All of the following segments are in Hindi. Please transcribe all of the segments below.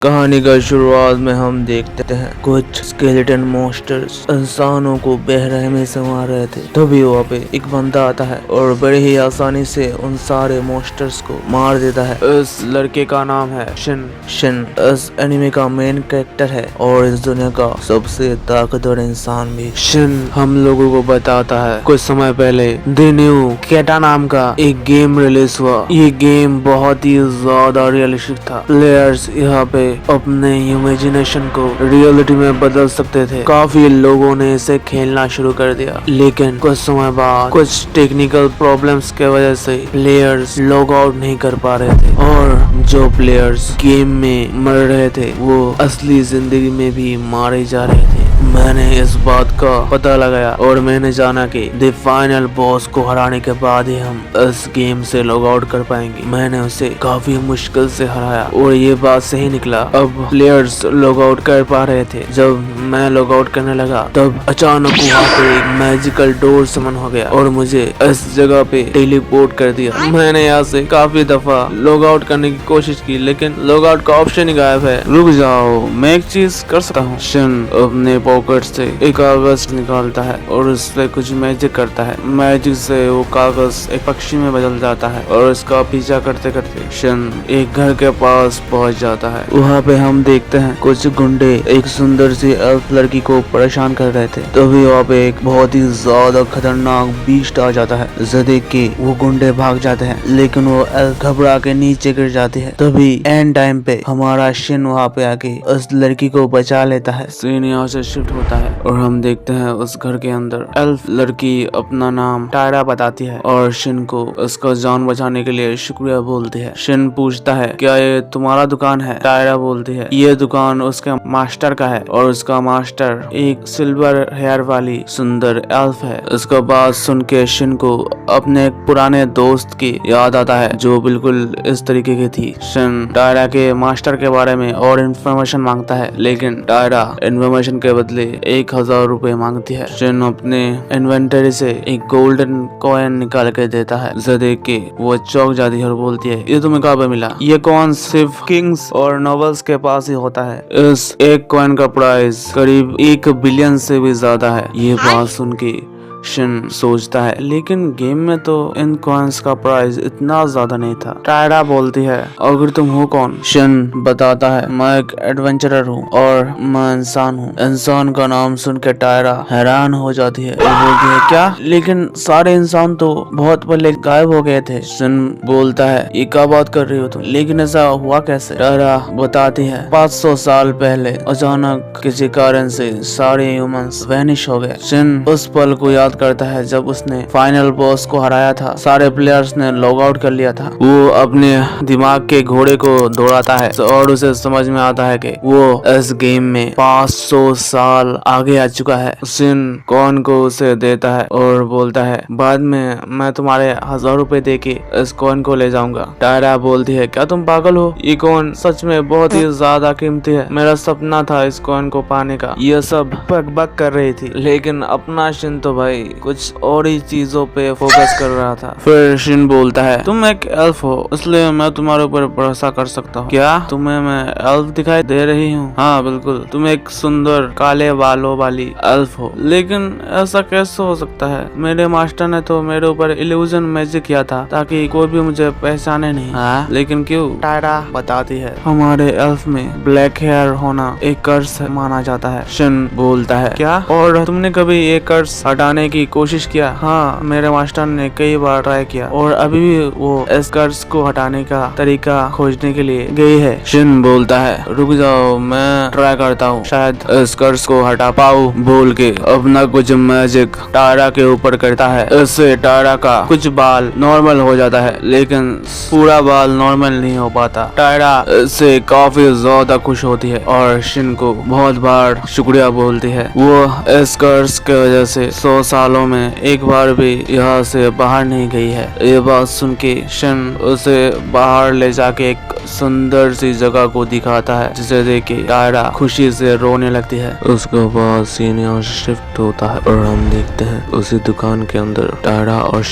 कहानी का शुरुआत में हम देखते हैं कुछ स्केलेटन मॉन्स्टर्स इंसानों को बेरहमी से मार रहे थे। तभी वहाँ पे एक बंदा आता है और बड़े ही आसानी से उन सारे मॉन्स्टर्स को मार देता है। इस लड़के का नाम है शिन। शिन इस एनिमे का मेन कैरेक्टर है और इस दुनिया का सबसे ताकतवर इंसान भी। शिन हम लोगों को बताता है कुछ समय पहले द न्यू केटा नाम का एक गेम रिलीज हुआ। ये गेम बहुत ही ज्यादा रियलिस्टिक था। प्लेयर्स यहाँ पे अपने इमेजिनेशन को रियलिटी में बदल सकते थे। काफी लोगों ने इसे खेलना शुरू कर दिया, लेकिन कुछ समय बाद कुछ टेक्निकल प्रॉब्लम्स के वजह से प्लेयर्स लॉग आउट नहीं कर पा रहे थे और जो प्लेयर्स गेम में मर रहे थे वो असली जिंदगी में भी मारे जा रहे थे। मैंने इस बात का पता लगाया और मैंने जाना कि द फाइनल बॉस को हराने के बाद ही हम इस गेम से लॉग आउट कर पाएंगे। मैंने उसे काफी मुश्किल से हराया और ये बात सही निकला। अब प्लेयर्स लॉग आउट कर पा रहे थे। जब मैं लॉग आउट करने लगा तब अचानक वहाँ पे एक मैजिकल डोर समन हो गया और मुझे इस जगह पे टेलीपोर्ट कर दिया। मैंने यहाँ से काफी दफा लॉग आउट करने की कोशिश की, लेकिन लॉग आउट का ऑप्शन ही गायब है। रुक जाओ, मैं एक चीज कर सकता हूँ। शिन अपने पॉकेट से एक कागज निकालता है और उस पे कुछ मैजिक करता है। मैजिक से वो कागज एक पक्षी में बदल जाता है और इसका पीछा करते करते शिन एक घर के पास पहुंच जाता है। वहाँ पे हम देखते हैं कुछ गुंडे एक सुंदर सी एल्फ लड़की को परेशान कर रहे थे। तभी वहाँ पे एक बहुत ही ज्यादा खतरनाक बीस्ट आ जाता है। जिसे देख के वो गुंडे भाग जाते हैं, लेकिन वो एल्फ घबरा के नीचे गिर जाती है। तभी एंड टाइम पे हमारा शिन वहाँ पे आके उस लड़की को बचा लेता है। सीन यहाँ से शिफ्ट होता है और हम देखते हैं उस घर के अंदर एल्फ लड़की अपना नाम टायरा बताती है और शिन को उसका जान बचाने के लिए शुक्रिया बोलती है। शिन पूछता है क्या ये तुम्हारा दुकान है? टायरा बोलती है ये दुकान उसके मास्टर का है और उसका मास्टर एक सिल्वर हेयर वाली सुंदर एल्फ है। उसका बात सुन के शिन को अपने पुराने दोस्त की याद आता है जो बिल्कुल इस तरीके की थी। शिन टायरा के मास्टर के बारे में और इन्फॉर्मेशन मांगता है, लेकिन टायरा इन्फॉर्मेशन के बदले 1000 रुपए मांगती है। शिन अपने इन्वेंटरी से एक गोल्डन कॉइन निकाल के देता है। जिसे देख के वो चौंक जाती है और बोलती है ये तुम्हें कहाँ पे मिला? ये कॉइन सिर्फ किंग्स और नॉवेल्स के पास ही होता है। इस एक कॉइन का प्राइस करीब 1 बिलियन से भी ज्यादा है। ये बात सुन के शिन सोचता है लेकिन गेम में तो इन कॉइन्स का प्राइस इतना ज्यादा नहीं था। टायरा बोलती है अगर तुम हो कौन? शिन बताता है मैं एक एडवेंचरर हूँ और मैं इंसान हूँ। इंसान का नाम सुन के टायरा हैरान हो जाती है और बोलती है क्या? लेकिन सारे इंसान तो बहुत पहले गायब हो गए थे। शिन बोलता है ये क्या बात कर रही हो तुम? लेकिन ऐसा हुआ कैसे? टायरा बताती है 500 साल पहले अचानक किसी कारण से सारे ह्यूमंस वैनिश हो गए। शिन उस पल को याद करता है जब उसने फाइनल बॉस को हराया था। सारे प्लेयर्स ने लॉग आउट कर लिया था। वो अपने दिमाग के घोड़े को दौड़ाता है और उसे समझ में आता है कि वो इस गेम में 500 साल आगे आ चुका है। शिन कॉइन को उसे देता है और बोलता है बाद में मैं तुम्हारे 1000 रुपए दे के इस कॉइन को ले जाऊंगा। टायरा बोलती है क्या तुम पागल हो? ये कॉइन सच में बहुत ही ज्यादा कीमती है। मेरा सपना था इस कॉइन को पाने का। ये सब बक कर रही थी, लेकिन अपना शिन तो भाई कुछ और ही चीजों पे फोकस कर रहा था। फिर शिन बोलता है तुम एक एल्फ हो इसलिए मैं तुम्हारे ऊपर भरोसा कर सकता हूँ। क्या तुम्हें मैं एल्फ दिखाई दे रही हूँ? हाँ बिल्कुल, तुम एक सुंदर काले बालों वाली एल्फ हो। लेकिन ऐसा कैसे हो सकता है? मेरे मास्टर ने तो मेरे ऊपर इल्यूजन मैजिक किया था ताकि कोई भी मुझे पहचाने नहीं। हाँ लेकिन क्यों? टायरा बताती है हमारे एल्फ में ब्लैक हेयर होना एक कर्स माना जाता है। शिन बोलता है क्या? और तुमने कभी ये कर्स हटाने की कोशिश किया? हाँ मेरे मास्टर ने कई बार ट्राई किया और अभी भी वो इस कर्ज को हटाने का तरीका खोजने के लिए गई है। शिन बोलता है रुक जाओ मैं ट्राई करता हूँ, शायद इस कर्ज को हटा पाऊँ। बोल के अपना कुछ मैजिक टायरा के ऊपर करता है। इससे टायरा का कुछ बाल नॉर्मल हो जाता है, लेकिन पूरा बाल नॉर्मल नहीं हो पाता। टायरा इससे काफी ज्यादा खुश होती है और शिन को बहुत बार शुक्रिया बोलती है। वो इस कर्ज के वजह से 100 साल सालों में एक बार भी यहाँ से बाहर नहीं गई है। ये बात सुन के शिन उसे बाहर ले जाके एक सुंदर सी जगह को दिखाता है, जिसे देख के टायरा खुशी से रोने लगती है। उसके बाद सीन यहाँ शिफ्ट होता है और हम देखते हैं उसी दुकान के अंदर टायरा और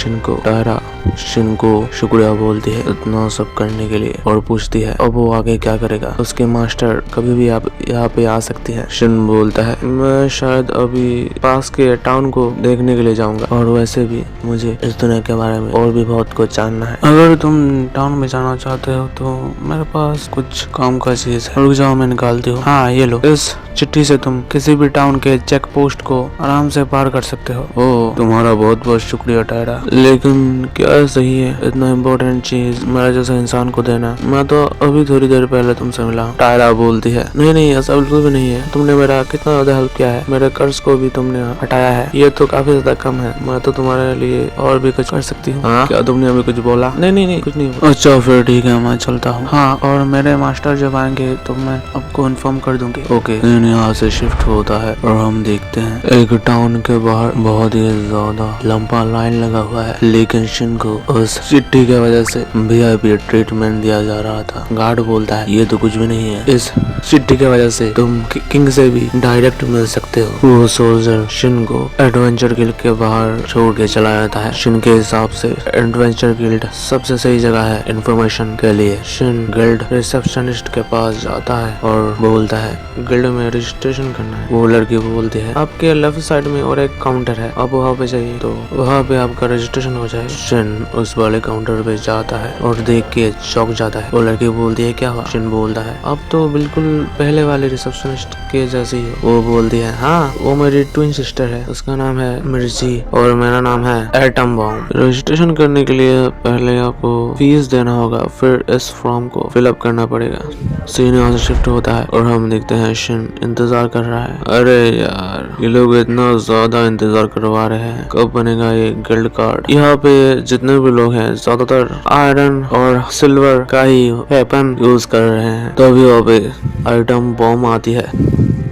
टायरा शिन को शुक्रिया बोलती है इतना सब करने के लिए और पूछती है अब वो आगे क्या करेगा। उसके मास्टर कभी भी यहाँ पे आ सकती है। शिन बोलता है मैं शायद अभी पास के टाउन को देखने के लिए जाऊंगा और वैसे भी मुझे इस दुनिया के बारे में और भी बहुत कुछ जानना है। अगर तुम टाउन में जाना चाहते हो तो मेरे पास कुछ काम का चीज है, रुक जाओ मैं निकालती हूँ। हाँ ये लो, इस चिट्ठी से तुम किसी भी टाउन के चेक पोस्ट को आराम से पार कर सकते हो। ओह तुम्हारा बहुत बहुत शुक्रिया टायरा, लेकिन क्या सही है इतना इम्पोर्टेंट चीज मेरे जैसे इंसान को देना? मैं तो अभी थोड़ी देर पहले तुमसे मिला। टायरा बोलती है नहीं ऐसा बिल्कुल भी नहीं है, तुमने मेरा कितना ज्यादा हेल्प किया है, मेरे कर्ज को भी तुमने हटाया है, ये तो काफी ज्यादा कम है, मैं तो तुम्हारे लिए और भी कुछ कर सकती हूँ। क्या तुमने अभी कुछ बोला? नहीं कुछ नहीं। अच्छा फिर ठीक है मैं चलता हूँ। हाँ और मेरे मास्टर जब आएंगे तो मैं आपको इन्फॉर्म कर दूंगी। ओके। यहाँ से शिफ्ट होता है और हम देखते हैं एक टाउन के बाहर बहुत ही ज्यादा लंबा लाइन लगा हुआ है, लेकिन शिन को उस चिट्ठी की वजह से VIP ट्रीटमेंट दिया जा रहा था। गार्ड बोलता है ये तो कुछ भी नहीं है, इस चिट्ठी की वजह से तुम किंग से भी डायरेक्ट मिल सकते हो। वो सोल्जर शिन को एडवेंचर गिल्ड के बाहर छोड़ के चला जाता है। शिन के हिसाब से एडवेंचर गिल्ड सबसे सही जगह है इन्फॉर्मेशन के लिए। शिन गिल्ड रिसेप्शनिस्ट के पास जाता है और बोलता है गिल्ड में रजिस्ट्रेशन करना है। वो लड़की बोलती है आपके लेफ्ट साइड में और एक काउंटर है, आप वहाँ पे जाइए तो वहाँ पे आपका रजिस्ट्रेशन हो जाए। शिन उस वाले काउंटर पे जाता है और देख के चौंक जाता है। वो लड़की बोलती है क्या हुआ? शिन बोलता है आप तो बिल्कुल पहले वाले रिसेप्शनिस्ट के जैसे ही हो। वो बोलती है हाँ वो मेरी ट्विन सिस्टर है, उसका नाम है मिर्ची और मेरा नाम है एटम बॉम्ब। रजिस्ट्रेशन करने के लिए पहले आपको फीस देना होगा, फिर इस फॉर्म को फिलअप करना पड़ेगा। सीन यहाँ से शिफ्ट होता है और हम देखते हैं शिन इंतजार कर रहा है। अरे यार ये लोग इतना ज्यादा इंतजार करवा रहे हैं, कब बनेगा ये गिल्ड कार्ड। यहाँ पे जितने भी लोग हैं ज्यादातर आयरन और सिल्वर का ही वेपन यूज कर रहे हैं। तभी वहाँ पे आइटम बॉम्ब आती है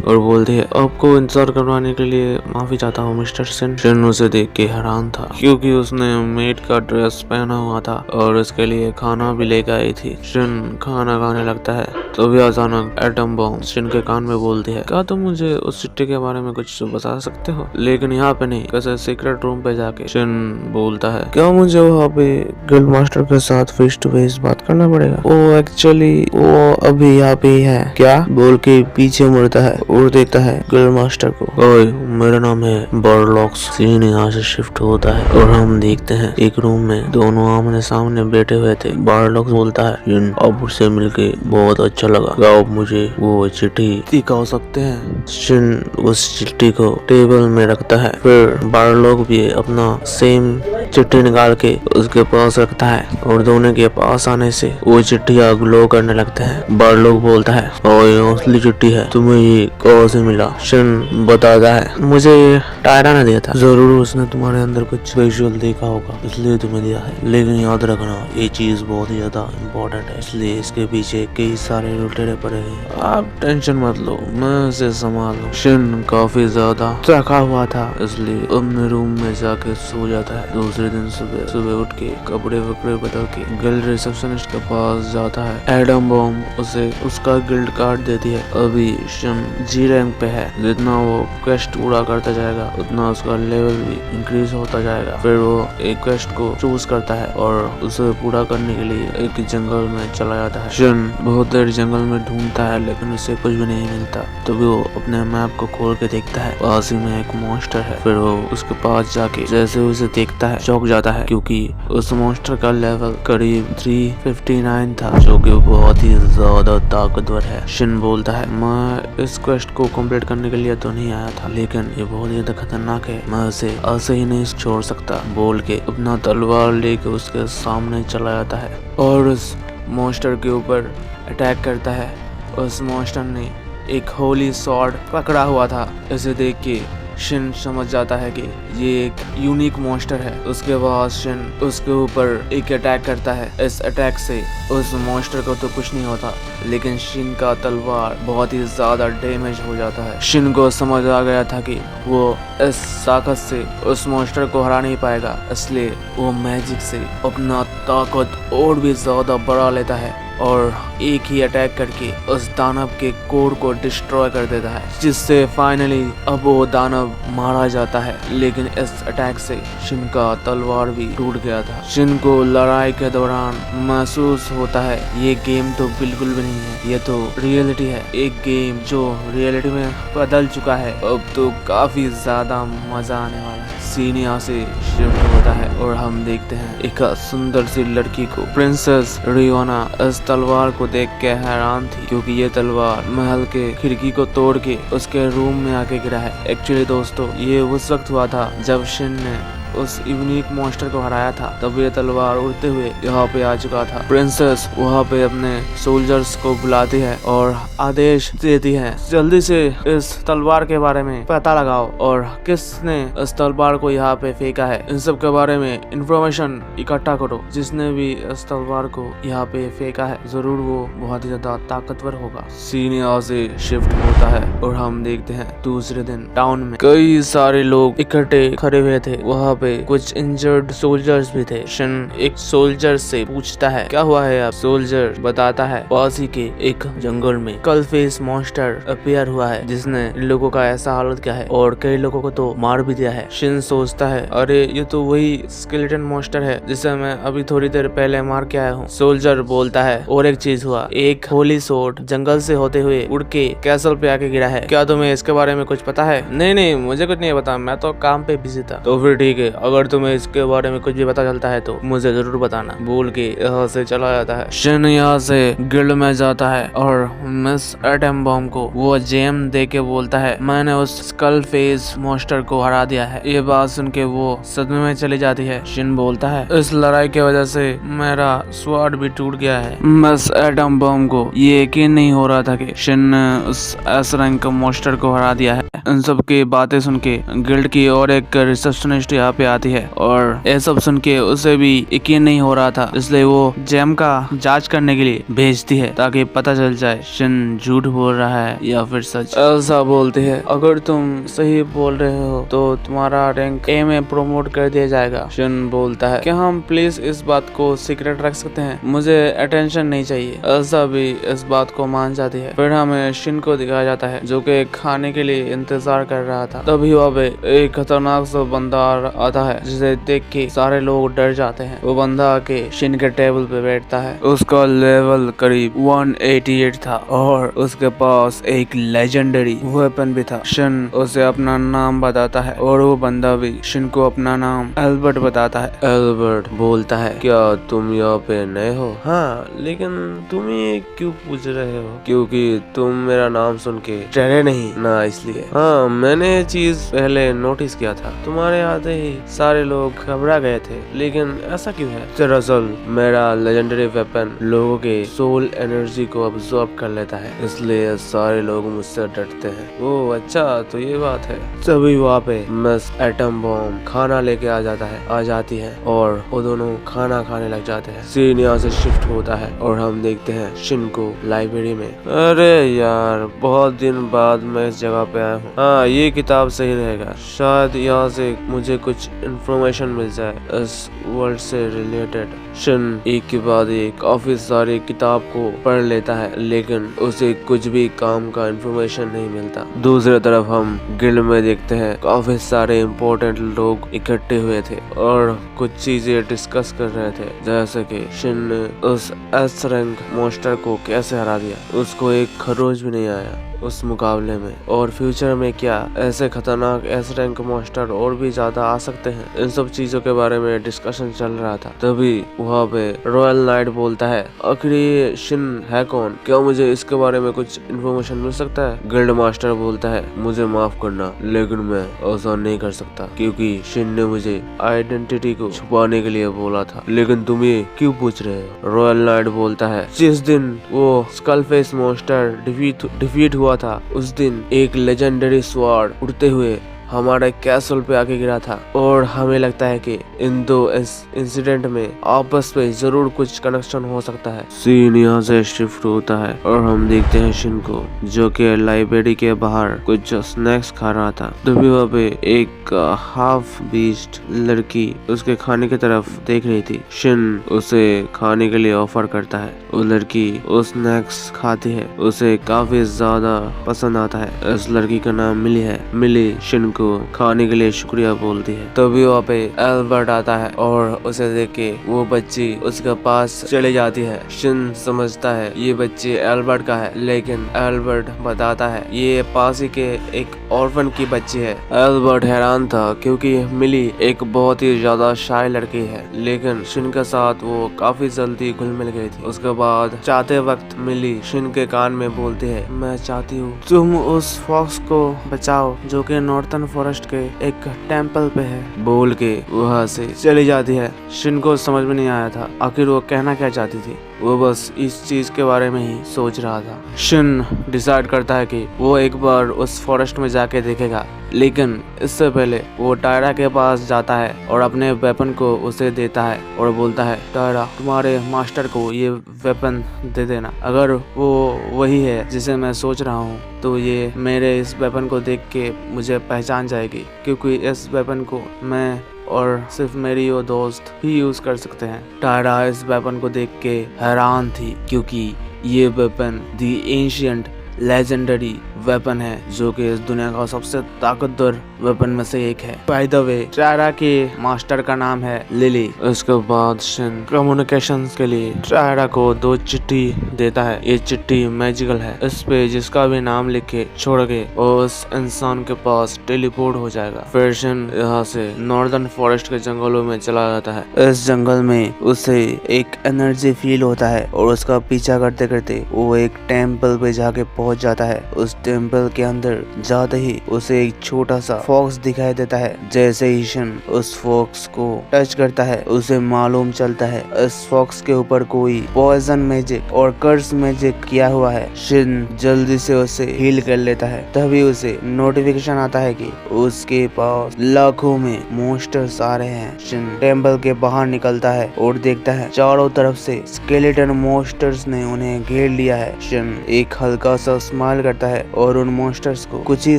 और बोलती है आपको इंतजार करवाने के लिए माफी चाहता हूँ मिस्टर शिन। शिन उसे देख के हैरान था क्योंकि उसने मेड का ड्रेस पहना हुआ था और उसके लिए खाना भी लेकर आई थी। शिन खाना खाने लगता है तभी अचानक एटम बॉम्ब शिन के कान में बोलती है क्या तुम मुझे उस चिट्ठी के बारे में कुछ बता सकते हो, लेकिन यहाँ पे नहीं, कैसे सीक्रेट रूम पे जाके। शिन बोलता है क्या मुझे वहाँ पे गिल्ड मास्टर के साथ फेस टू फेस बात करना पड़ेगा? वो एक्चुअली वो अभी यहाँ पे है क्या बोल के पीछे मुड़ता है और देखता है गिल्ड मास्टर को। ओए मेरा नाम है बारलॉक्स। सीन यहाँ से शिफ्ट होता है और हम देखते हैं एक रूम में दोनों आमने सामने बैठे हुए थे। बारलॉक्स बोलता है अब उससे मिलके बहुत अच्छा लगा, क्या आप मुझे वो चिट्ठी दिखा सकते हैं? शिन उस चिट्ठी को टेबल में रखता है, फिर बारलॉक भी अपना सेम चिट्ठी निकाल के उसके पास रखता है और दोनों के पास आने से वो चिट्ठियाँ ग्लो करने लगते हैं। बारलॉक बोलता है और ये असली चिट्ठी है, तुम्हें ये कहाँ से मिला? शिन बताता है मुझे टायरा ने दिया था, जरूर उसने तुम्हारे अंदर कुछ स्पेशल देखा होगा इसलिए तुम्हें दिया है, लेकिन याद रखना ये चीज बहुत ही ज्यादा इम्पोर्टेंट है, इसलिए इसके पीछे कई सारे लुटेरे पड़े हैं, आप टेंशन मत लो मैं इसे संभाल लूं। शिन काफी ज्यादा थका हुआ था इसलिए अपने रूम में जाके सो जाता है। दूसरे दिन सुबह उठ के कपड़े वपड़े बदल के गिल्ड रिसेप्शनिस्ट के पास जाता है। एटम बॉम्ब उसे उसका गिल्ड कार्ड देती है। अभी शिन G रैंक पे है, जितना वो क्वेस्ट पूरा करता जाएगा उतना उसका लेवल भी इंक्रीज होता जाएगा। फिर वो एक क्वेस्ट को चूज करता है और उसे पूरा करने के लिए एक जंगल में चला जाता है। शिन बहुत देर जंगल में ढूंढता है लेकिन उसे कुछ भी नहीं मिलता, तभी वो अपने मैप को खोल के देखता है, पास ही में एक मॉन्स्टर है। फिर वो उसके पास जाके जैसे उसे देखता है चौंक जाता है क्योंकि उस मॉन्स्टर का लेवल करीब 359 था, जो कि बहुत ही ज्यादा ताकतवर है। शिन बोलता है मैं इस क्वेस्ट को कंप्लीट करने के लिए तो नहीं आया था, लेकिन ये बहुत ज्यादा खतरनाक है, मैं उसे ऐसे ही नहीं छोड़ सकता, बोल के अपना तलवार लेके उसके सामने चला जाता है और उस मॉन्स्टर के ऊपर अटैक करता है। उस मॉन्स्टर ने एक होली सॉर्ड पकड़ा हुआ था, इसे देख के शिन समझ जाता है कि ये एक यूनिक मॉन्स्टर है। उसके बाद शिन उसके ऊपर एक अटैक करता है। इस अटैक से उस मॉन्स्टर को तो कुछ नहीं होता, लेकिन शिन का तलवार बहुत ही ज्यादा डैमेज हो जाता है। शिन को समझ आ गया था कि वो इस ताकत से उस मॉन्स्टर को हरा नहीं पाएगा, इसलिए वो मैजिक से अपना ताकत और भी ज्यादा बढ़ा लेता है और एक ही अटैक करके उस दानव के कोर को डिस्ट्रॉय कर देता है, जिससे फाइनली अब वो दानव मारा जाता है। लेकिन इस अटैक से शिन का तलवार भी टूट गया था। शिन को लड़ाई के दौरान महसूस होता है ये गेम तो बिल्कुल भी नहीं है, ये तो रियलिटी है। एक गेम जो रियलिटी में बदल चुका है, अब तो काफी ज्यादा मजा आने वाला है। सीन यहाँ से शिफ्ट होता है और हम देखते हैं एक सुंदर सी लड़की को। प्रिंसेस रियोना इस तलवार को देख के हैरान थी, क्योंकि ये तलवार महल के खिड़की को तोड़ के उसके रूम में आके गिरा है। एक्चुअली दोस्तों, ये उस वक्त हुआ था जब शिन ने उस यूनिक मॉन्स्टर को हराया था, तब ये तलवार उड़ते हुए यहाँ पे आ चुका था। प्रिंसेस वहाँ पे अपने सोल्जर्स को बुलाती है और आदेश देती है, जल्दी से इस तलवार के बारे में पता लगाओ और किसने इस तलवार को यहाँ पे फेंका है, इन सब के बारे में इंफॉर्मेशन इकट्ठा करो। जिसने भी इस तलवार को यहाँ पे फेंका है, जरूर वो बहुत ही ज्यादा ताकतवर होगा। सीन यहाँ से शिफ्ट होता है और हम देखते हैं दूसरे दिन टाउन में कई सारे लोग इकट्ठे खड़े हुए थे। वहाँ पे कुछ इंजर्ड सोल्जर्स भी थे। शिन एक सोल्जर से पूछता है, क्या हुआ है? अब सोल्जर बताता है, पास ही के एक जंगल में कल फेस मॉन्स्टर अपीयर हुआ है, जिसने इन लोगों का ऐसा हालत किया है और कई लोगों को तो मार भी दिया है। शिन सोचता है, अरे ये तो वही स्केलेटन मॉन्स्टर है जिसे मैं अभी थोड़ी देर पहले मार के आया हूँ। सोल्जर बोलता है, और एक चीज हुआ, एक होली सोर्ड जंगल से होते हुए उड़ के कैसल पे आके गिरा है। क्या तुम्हें इसके बारे में कुछ पता है? नहीं, मुझे कुछ नहीं पता, मैं तो काम पे बिजी था। तो फिर ठीक है, अगर तुम्हें इसके बारे में कुछ भी पता चलता है तो मुझे जरूर बताना, बोल के यहाँ से चला जाता है। शिन यहाँ से गिल्ड में जाता है और मिस एटम बॉम्ब को वो जेम दे के बोलता है, मैंने उस स्कल फेस मॉन्स्टर को हरा दिया है। ये बात सुन के वो सदमे में चली जाती है। शिन बोलता है, इस लड़ाई की वजह से मेरा स्वाड भी टूट गया है। मिस एटम बॉम्ब को ये यकीन नहीं हो रहा था कि शिन ने उस एस रैंक मॉन्स्टर को हरा दिया है। इन सब की बातें सुन के गिल्ड की और एक रिसेप्शनिस्ट यहाँ पे आती है और ये सब सुन के उसे भी यकीन नहीं हो रहा था, इसलिए वो जेम का जांच करने के लिए भेजती है ताकि पता चल जाए शिन झूठ बोल रहा है या फिर सच। एल्सा बोलती है, अगर तुम सही बोल रहे हो तो तुम्हारा रैंक ए में प्रमोट कर दिया जाएगा। शिन बोलता है, क्या हम प्लीज इस बात को सीक्रेट रख सकते हैं, मुझे अटेंशन नहीं चाहिए। एल्सा भी इस बात को मान जाती है। फिर हमें शिन को दिखाया जाता है जो कि खाने के लिए इंतजार कर रहा था। तभी वहाँ पे एक खतरनाक सा बंदा आता है, जिसे देख के सारे लोग डर जाते हैं। वो बंदा आके शिन के टेबल पे बैठता है। उसका लेवल करीब 188 था और उसके पास एक लेजेंडरी वेपन भी था। शिन उसे अपना नाम बताता है और वो बंदा भी शिन को अपना नाम एल्बर्ट बताता है। एल्बर्ट बोलता है, क्या तुम यहाँ पे नए हो? हाँ, लेकिन तुम ये क्यों पूछ रहे हो? क्योंकि तुम मेरा नाम सुन के डरे नहीं ना, इसलिए। हाँ, मैंने ये चीज पहले नोटिस किया था, तुम्हारे आते ही सारे लोग घबरा गए थे, लेकिन ऐसा क्यों है? दरअसल मेरा लेजेंडरी वेपन लोगों के सोल एनर्जी को अब्सॉर्ब कर लेता है, इसलिए सारे लोग मुझसे डरते हैं। ओह अच्छा, तो ये बात है। तभी वहाँ पे मिस एटम बॉम्ब खाना लेके आ जाती है और वो दोनों खाना खाने लग जाते हैं। सीन यहाँ से शिफ्ट होता है और हम देखते हैं शिन को लाइब्रेरी में। अरे यार, बहुत दिन बाद मैं इस जगह पे आया हूँ। हाँ, ये किताब सही रहेगा, शायद यहाँ से मुझे कुछ इंफॉर्मेशन मिल जाए इस वर्ल्ड से रिलेटेड। शिन एक के बाद एक काफी सारी किताब को पढ़ लेता है, लेकिन उसे कुछ भी काम का इंफॉर्मेशन नहीं मिलता। दूसरी तरफ हम गिल्ड में देखते हैं काफी सारे इम्पोर्टेंट लोग इकट्ठे हुए थे और कुछ चीजें डिस्कस कर रहे थे, जैसे कि शिन ने उस एस रैंक मॉन्स्टर को कैसे हरा दिया, उसको एक खरोच भी नहीं आया उस मुकाबले में, और फ्यूचर में क्या ऐसे खतरनाक एस रैंक मॉन्स्टर और भी ज्यादा आ सकते हैं। इन सब चीजों के बारे में डिस्कशन चल रहा था। तभी वहाँ पे रॉयल नाइट बोलता है, आखिर ये शिन है कौन? क्या मुझे इसके बारे में कुछ इन्फॉर्मेशन मिल सकता है? गिल्ड मास्टर बोलता है, मुझे माफ करना, लेकिन मैं ऐसा नहीं कर सकता, क्योंकि शिन ने मुझे आइडेंटिटी को छुपाने के लिए बोला था। लेकिन तुम ये क्यों पूछ रहे हो? रॉयल नाइट बोलता है, जिस दिन वो स्कल फेस मॉन्स्टर डिफीट हुआ था, उस दिन एक लेजेंडरी स्वार्ड उड़ते हुए हमारे कैसल पे आके गिरा था और हमें लगता है कि इन दो इस इंसिडेंट में आपस में जरूर कुछ कनेक्शन हो सकता है। सीन यहाँ से शिफ्ट होता है और हम देखते हैं शिन को जो कि लाइब्रेरी के बाहर कुछ स्नैक्स खा रहा था। तभी वहाँ पे एक हाफ बीस्ट लड़की उसके खाने की तरफ देख रही थी। शिन उसे खाने के लिए ऑफर करता है। वो लड़की वो स्नैक्स खाती है, उसे काफी ज्यादा पसंद आता है। इस लड़की का नाम मिली है। मिली शिन को खाने के लिए शुक्रिया बोलती है। तभी वहाँ पे एल्बर्ट आता है और उसे देख के वो बच्ची उसके पास चली जाती है। शिन समझता है ये बच्ची एल्बर्ट का है, लेकिन एल्बर्ट बताता है ये पास ही के एक ऑर्फन की बच्ची है। एल्बर्ट हैरान था क्योंकि मिली एक बहुत ही ज्यादा शाय लड़की है, लेकिन शिन के साथ वो काफी जल्दी घुल मिल गई थी। उसके बाद चाहते वक्त मिली शिन के कान में बोलती है, मैं चाहती हूँ तुम उस फॉक्स को बचाओ जो कि नॉर्थन फॉरेस्ट के एक टेम्पल पे है। बोल के वहाँ से चली जाती है। शिन को समझ में नहीं आया था आखिर वो कहना क्या चाहती थी। वो बस इस चीज के बारे में ही सोच रहा था। शिन डिसाइड करता है कि वो एक बार उस फॉरेस्ट में जाके देखेगा, लेकिन इससे पहले वो टायरा के पास जाता है और अपने वेपन को उसे देता है और बोलता है, टायरा तुम्हारे मास्टर को ये वेपन दे देना। अगर वो वही है जिसे मैं सोच रहा हूँ तो ये मेरे इस वेपन को देख के मुझे पहचान जाएगी, क्योंकि इस वेपन को मैं और सिर्फ मेरी वो दोस्त ही यूज कर सकते हैं। टायरा इस वेपन को देख के हैरान थी क्योंकि ये वेपन दी एंशिएंट लेजेंडरी वेपन है जो कि इस दुनिया का सबसे ताकतवर वेपन में से एक है। बाय द वे टायरा के मास्टर का नाम है लिली। उसके बाद शिन कम्युनिकेशन के लिए टायरा को 2 चिट्ठी देता है। ये चिट्ठी मैजिकल है, इस पे जिसका भी नाम लिख के छोड़ के उस इंसान के पास टेलीपोर्ट हो जाएगा। फिर शिन यहाँ से नॉर्दर्न फॉरेस्ट के जंगलों में चला जाता है। इस जंगल में उसे एक एनर्जी फील होता है और उसका पीछा करते करते वो एक टेम्पल पे जाके पहुंच जाता है। उस टेम्पल के अंदर जाते ही उसे एक छोटा सा फॉक्स दिखाई देता है। जैसे ही शिन उस फॉक्स को टच करता है उसे मालूम चलता है इस फॉक्स के ऊपर कोई पॉइजन मैजिक और कर्स मैजिक किया हुआ है। शिन जल्दी से उसे हील कर लेता है। तभी उसे नोटिफिकेशन आता है कि उसके पास लाखों में मॉन्स्टर्स आ रहे हैं। शिन टेम्पल के बाहर निकलता है और देखता है चारों तरफ से स्केलेटन मॉन्स्टर्स ने उन्हें घेर लिया है। शिन एक हल्का सा स्माइल करता है और उन मॉन्स्टर्स को कुछ ही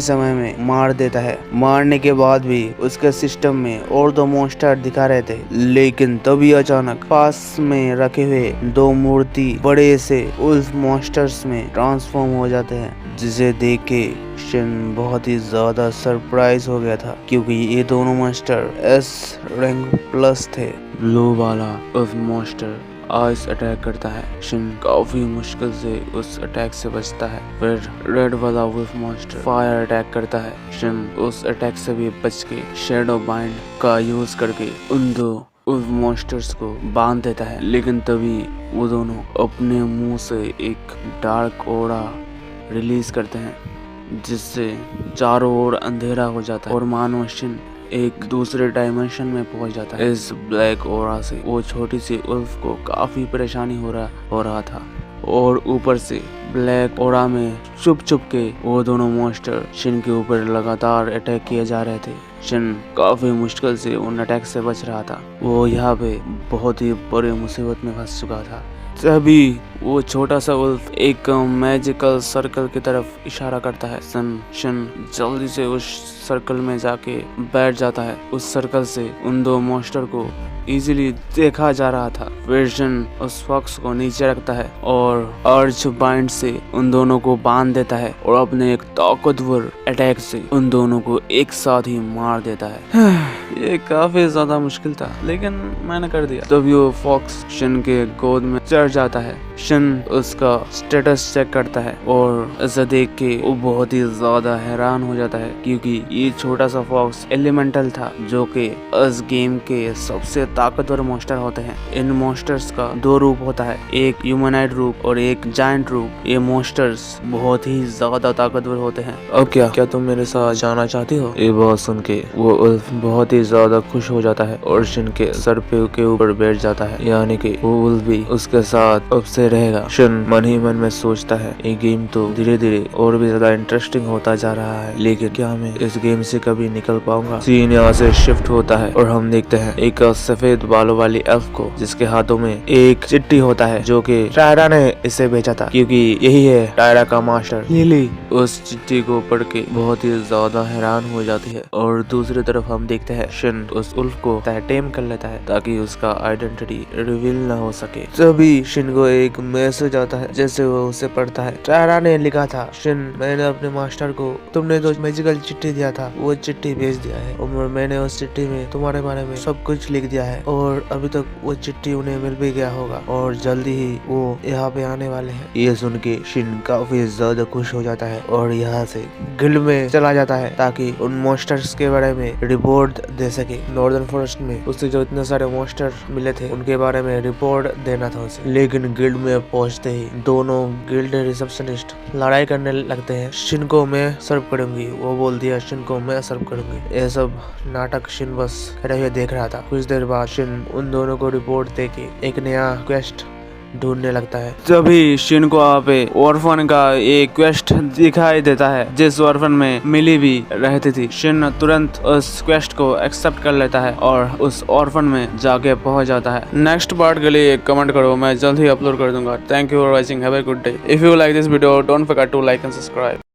समय में मार देता है। मारने के बाद भी उसके सिस्टम में और 2 मॉन्स्टर दिखा रहे थे, लेकिन तभी अचानक पास में रखे हुए 2 मूर्ति बड़े से उल्फ मॉन्स्टर्स में ट्रांसफॉर्म हो जाते हैं, जिसे देख के शिन बहुत ही ज्यादा सरप्राइज हो गया था क्योंकि ये दोनों मॉन्स्टर एस रैंक प्लस थे। ब्लू वाला उल्फ मॉन्स्टर आइस अटैक करता है। शिन काफी मुश्किल से उस अटैक से बचता है। फिर रेड वाला वुल्फ मॉन्स्टर फायर अटैक करता है। शिन उस अटैक से भी बच के शैडो बाइंड का यूज करके उन 2 उल्फ मॉन्स्टर्स को बांध देता है, लेकिन तभी वो दोनों अपने मुंह से एक डार्क ओरा रिलीज करते हैं जिससे चारों ओर अंधेरा हो जाता है और मानो शिन एक दूसरे डायमेंशन में पहुंच जाता है। इस ब्लैक ओरा से वो छोटी सी उल्फ को काफी परेशानी हो रहा था और ऊपर से ब्लैक ओरा में छुप के वो दोनों मॉन्स्टर शिन के ऊपर लगातार अटैक किए जा रहे थे। शिन काफी मुश्किल से उन अटैक से बच रहा था। वो यहाँ पे बहुत ही बड़ी मुसीबत में फंस चुका था। तभी वो छोटा सा उल्फ एक मैजिकल सर्कल की तरफ इशारा करता है। शिन जल्दी से उस सर्कल में जाके बैठ जाता है। उस सर्कल से उन 2 मॉन्स्टर को इजीली देखा जा रहा था। फिर शिन उस फॉक्स को नीचे रखता है और अर्च बाइंड से उन दोनों को बांध देता है और अपने एक ताकतवर अटैक से उन दोनों को एक साथ ही मार देता है। ये काफी ज्यादा मुश्किल था, लेकिन मैंने कर दिया। तभी वो फॉक्स शिन के गोद में चढ़ जाता है। शिन उसका स्टेटस चेक करता है और इसे देख के वो बहुत ही ज्यादा हैरान हो जाता है क्योंकि ये छोटा सा फॉक्स एलिमेंटल था जो कि इस गेम के सबसे ताकतवर मॉन्स्टर होते हैं। इन मॉन्स्टर्स का 2 रूप होता है, एक ह्यूमनॉइड रूप और एक जायंट रूप। ये मॉन्स्टर्स बहुत ही ज्यादा ताकतवर होते हैं। अब क्या तुम मेरे साथ जाना चाहती हो? ये बात सुन के वो उल्फ बहुत ही ज्यादा खुश हो जाता है और शिन के सर पे के ऊपर बैठ जाता है, यानी कि वो उल्फ भी उसके साथ अब से कैसे रहेगा। शिन मन ही मन में सोचता है ये गेम तो धीरे धीरे और भी ज्यादा इंटरेस्टिंग होता जा रहा है, लेकिन क्या मैं इस गेम से कभी निकल पाऊंगा। सीन यहाँ से शिफ्ट होता है और हम देखते हैं एक सफेद बालों वाली एल्फ को, जिसके हाथों में एक चिट्ठी होता है जो कि टायरा ने इसे भेजा था, क्योंकि यही है टायरा का मास्टर लिली। उस चिट्ठी को पढ़ के बहुत ही ज्यादा हैरान हो जाती है और दूसरी तरफ हम देखते हैं शिन उस उल्फ को टेम कर लेता है ताकि उसका आइडेंटिटी रिवील ना हो सके। तभी शिन को एक मैसेज आता है जैसे वो उसे पढ़ता है। टायरा ने लिखा था, शिन मैंने अपने मास्टर को तुमने जो मैजिकल चिट्ठी दिया था वो चिट्ठी भेज दिया है और मैंने उस चिट्ठी में तुम्हारे बारे में सब कुछ लिख दिया है और अभी तक वो चिट्ठी उन्हें मिल भी गया होगा और जल्दी ही वो यहाँ पे आने वाले हैं। ये सुन के शिन काफी ज्यादा खुश हो जाता है और यहाँ से गिल्ड में चला जाता है ताकि उन मॉन्स्टर्स के बारे में रिपोर्ट दे सके। नॉर्दर्न फॉरेस्ट में उसे जो इतने सारे मॉन्स्टर मिले थे उनके बारे में रिपोर्ट देना था उसे, लेकिन गिल्ड में पहुंचते ही दोनों गिल्ड रिसेप्शनिस्ट लड़ाई करने लगते हैं। शिन को मैं सर्व करूंगी, वो बोल दिया शिन को मैं सर्व करूंगी। ये सब नाटक शिन बस खड़े हुए देख रहा था। कुछ देर बाद शिन उन दोनों को रिपोर्ट देके एक नया क्वेस्ट ढूंढने लगता है। तभी शिन को वहाँ पे ऑर्फन का एक क्वेस्ट दिखाई देता है जिस ऑर्फन में मिली भी रहती थी। शिन तुरंत उस क्वेस्ट को एक्सेप्ट कर लेता है और उस ऑर्फन में जाके पहुंच जाता है। नेक्स्ट पार्ट के लिए कमेंट करो, मैं जल्द ही अपलोड कर दूंगा। Thank you for watching, have a good day. If you like this video don't forget to like and subscribe.